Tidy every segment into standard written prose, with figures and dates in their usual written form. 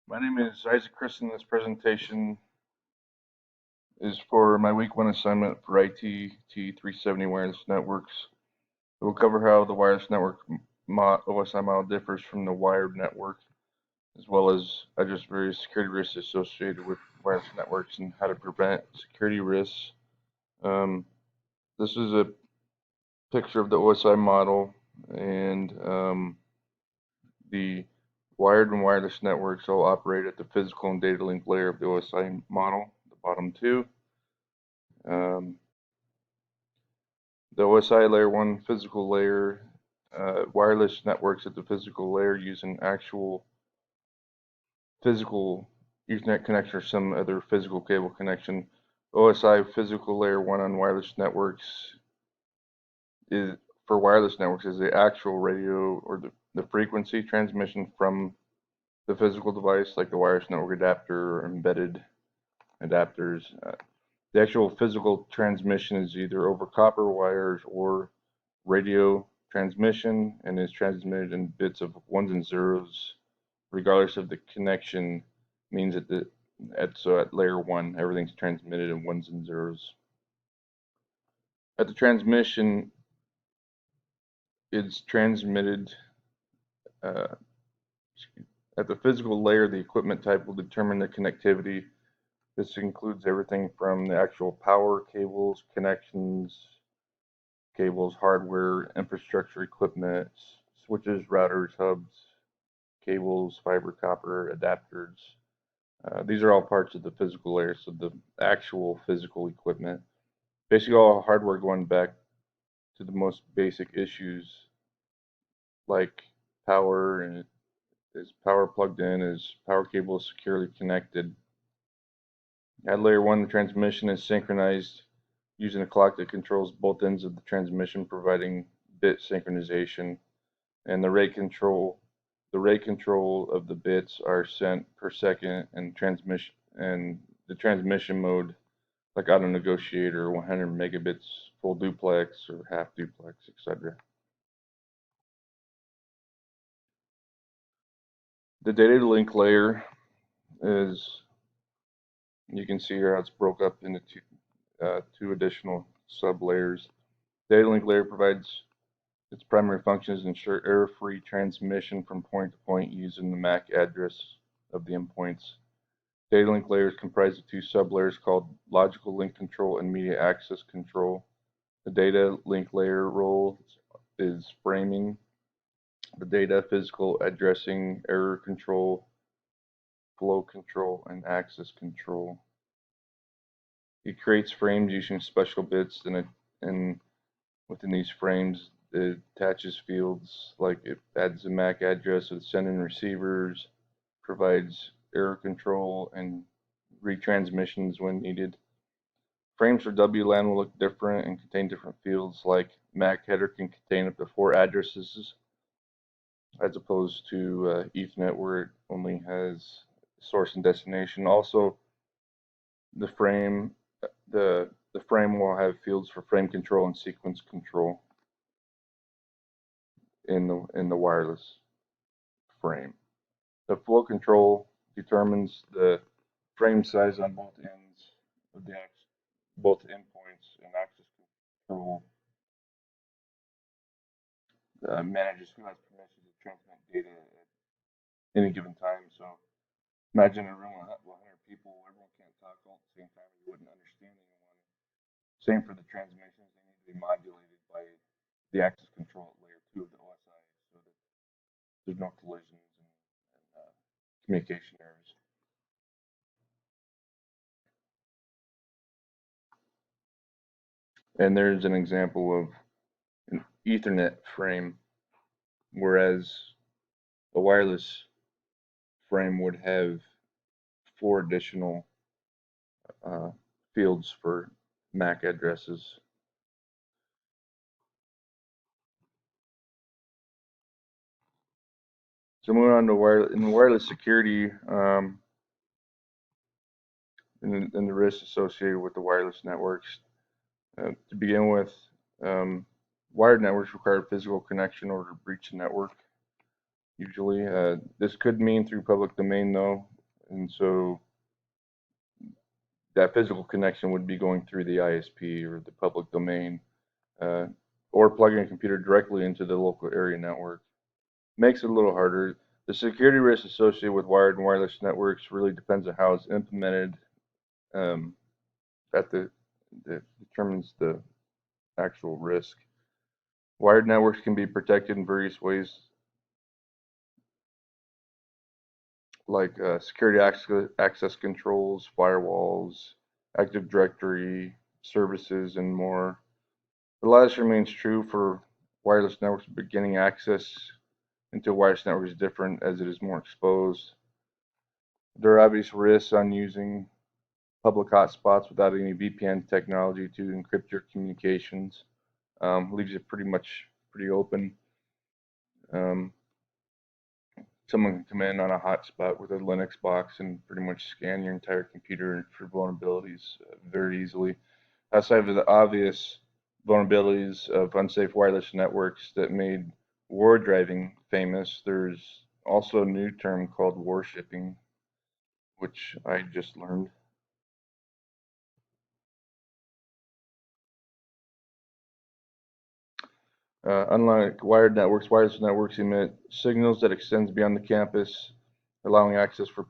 My name is Isaac Christen. This presentation is for my week 1 assignment for ITT-370 wireless networks. It will cover how the wireless network OSI model differs from the wired network, as well as address various security risks associated with wireless networks and how to prevent security risks. This is a picture of the OSI model, and the wired and wireless networks all operate at the physical and data link layer of the OSI model, the bottom two. The OSI layer 1 physical layer, wireless networks at the physical layer using actual physical Ethernet connection or some other physical cable connection. OSI physical layer 1 on wireless networks is for wireless networks is the actual radio or the frequency transmission from the physical device, like the wireless network adapter or embedded adapters. The actual physical transmission is either over copper wires or radio transmission and is transmitted in bits of ones and zeros, regardless of the connection. Means that at layer 1, everything's transmitted in ones and zeros. At the transmission, it's transmitted uh, at the physical layer. The equipment type will determine the connectivity. This includes everything from the actual power cables, connections, cables, hardware, infrastructure equipment, switches, routers, hubs, cables, fiber, copper, adapters. These are all parts of the physical layer, so the actual physical equipment. Basically all hardware going back to the most basic issues like power, and is power plugged in, is power cable securely connected. At layer 1, the transmission is synchronized using a clock that controls both ends of the transmission, providing bit synchronization, and the rate control of the bits are sent per second, and the transmission mode, like auto negotiator, 100 megabits full duplex or half duplex, etc. The data link layer is, you can see here how it's broke up into two additional sub layers. Data link layer provides its primary function is to ensure error-free transmission from point to point using the MAC address of the endpoints. Data link layers comprise of two sublayers called logical link control and media access control. The data link layer role is framing the data, physical addressing, error control, flow control, and access control. It creates frames using special bits, and within these frames it attaches fields like it adds a MAC address with sending receivers, provides error control, and retransmissions when needed. Frames for WLAN will look different and contain different fields, like MAC header can contain up to 4 addresses as opposed to Ethernet where it only has source and destination. Also, the frame the frame will have fields for frame control and sequence control in the wireless frame. The flow control determines the frame size on both ends of both endpoints, and access control manages who has permission to transmit data at any given time. So imagine a room with 100 people, everyone can't talk all at the same time, you wouldn't understand anyone. Same for the transmissions, they need to be modulated by the access control at layer 2 of the OSI so that there's no collisions and communication errors. And there's an example of an Ethernet frame, whereas a wireless frame would have 4 additional fields for MAC addresses. So moving on to wireless security, and the risks associated with the wireless networks. To begin with, wired networks require physical connection in order to breach the network. Usually, this could mean through public domain though, And so that physical connection would be going through the ISP or the public domain, or plugging a computer directly into the local area network. Makes it a little harder. The security risk associated with wired and wireless networks really depends on how it's implemented. That determines the actual risk. Wired networks can be protected in various ways, like security access controls, firewalls, Active Directory services, and more. The last remains true for wireless networks. Beginning access into a wireless network is different as it is more exposed. There are obvious risks on using public hotspots without any VPN technology to encrypt your communications. Leaves it pretty open. Someone can come in on a hotspot with a Linux box and pretty much scan your entire computer for vulnerabilities very easily. Outside of the obvious vulnerabilities of unsafe wireless networks that made war driving famous, there's also a new term called warshipping, which I just learned. Unlike wired networks, wireless networks emit signals that extends beyond the campus, allowing access to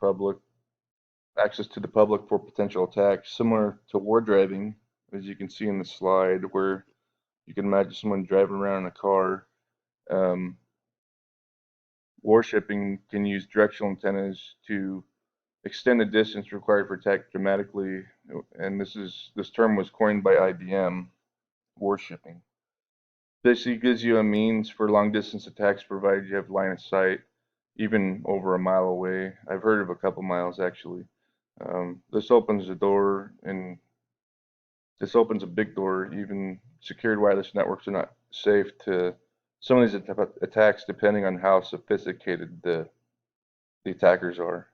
the public for potential attacks, similar to war driving, as you can see in the slide, where you can imagine someone driving around in a car. Warshipping can use directional antennas to extend the distance required for attack dramatically, and this term was coined by IBM. Warshipping basically gives you a means for long distance attacks provided you have line of sight, even over a mile away. I've heard of a couple miles actually. This opens a door, and this opens a big door. Even secured wireless networks are not safe to some of these attacks, depending on how sophisticated the attackers are.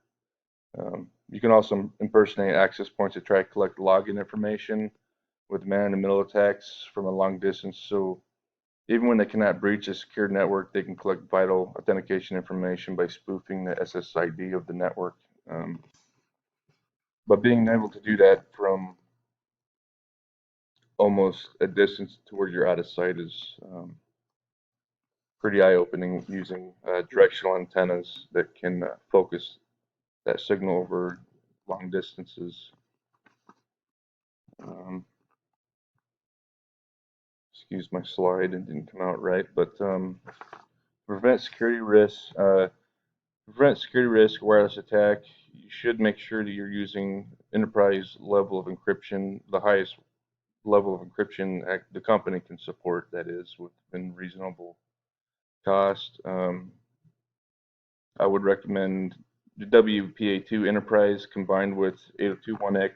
You can also impersonate access points to try to collect login information with man-in-the-middle attacks from a long distance. So even when they cannot breach a secured network, they can collect vital authentication information by spoofing the SSID of the network. But being able to do that from almost a distance to where you're out of sight is pretty eye-opening, using directional antennas that can focus that signal over long distances. Excuse my slide, it didn't come out right, but prevent security risks. Prevent security risk wireless attack. You should make sure that you're using enterprise level of encryption, the highest level of encryption the company can support, that is, within reasonable cost. I would recommend the WPA2 Enterprise combined with 802.1x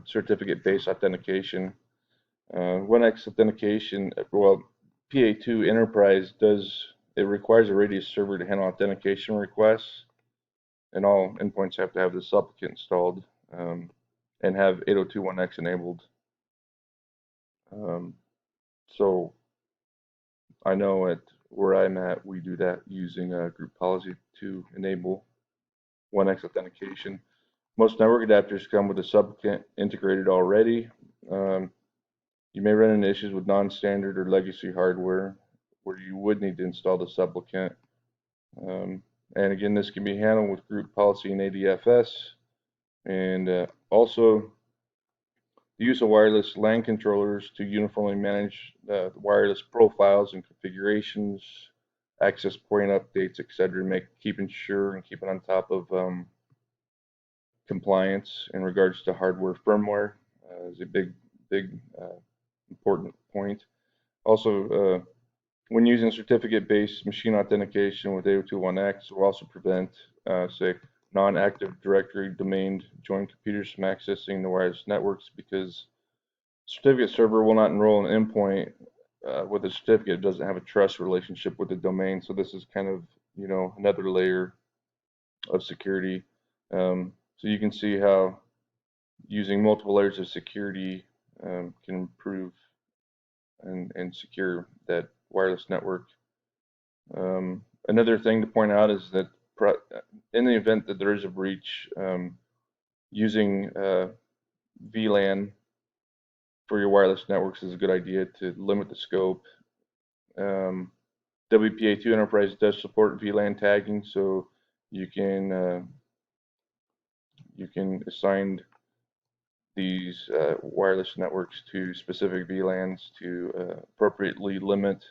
certificate-based authentication. 1x authentication, well, PA2 Enterprise it requires a Radius server to handle authentication requests, and all endpoints have to have the supplicant installed and have 802.1x enabled. So I know at where I'm at, we do that using a group policy to enable 1x authentication. Most network adapters come with a supplicant integrated already. You may run into issues with non-standard or legacy hardware where you would need to install the supplicant. And again, this can be handled with group policy and ADFS. And also, the use of wireless LAN controllers to uniformly manage the wireless profiles and configurations, access point updates, etc. Keeping sure and keeping on top of compliance in regards to hardware firmware is a big important point. Also, when using certificate-based machine authentication with 802.1x, will also prevent, say, non-active directory domain joined computers from accessing the wireless networks, because certificate server will not enroll an endpoint with a certificate. It doesn't have a trust relationship with the domain. So this is kind of, another layer of security. So you can see how using multiple layers of security can improve and secure that wireless network. Another thing to point out is that in the event that there is a breach, using VLAN for your wireless networks is a good idea to limit the scope. Um, WPA2 Enterprise does support VLAN tagging, so you can assign these wireless networks to specific VLANs to appropriately limit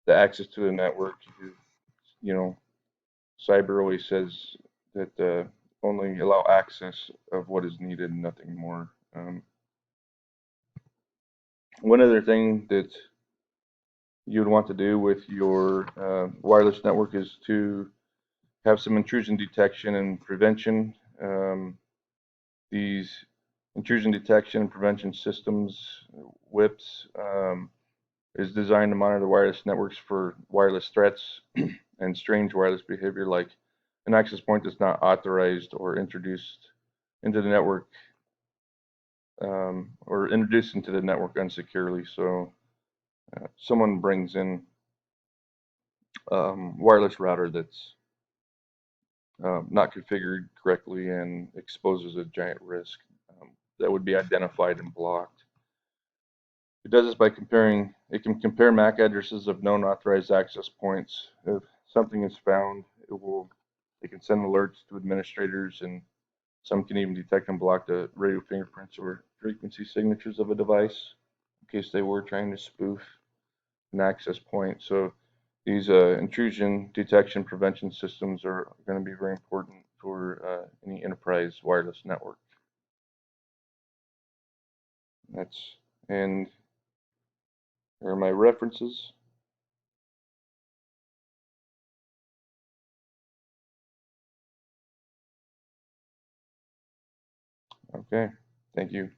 the access to the network. You know, cyber always says that only allow access of what is needed and nothing more. One other thing that you would want to do with your wireless network is to have some intrusion detection and prevention. These intrusion detection and prevention systems, WIPs, is designed to monitor wireless networks for wireless threats and strange wireless behavior, like an access point that's not authorized or introduced into the network, or introduced into the network unsecurely. So someone brings in wireless router that's not configured correctly and exposes a giant risk that would be identified and blocked. It does this by comparing, it can compare MAC addresses of known authorized access points. If something is found, it can send alerts to administrators, and some can even detect and block the radio fingerprints or frequency signatures of a device in case they were trying to spoof an access point. So these intrusion detection prevention systems are going to be very important for any enterprise wireless network. And here are my references. Okay, thank you.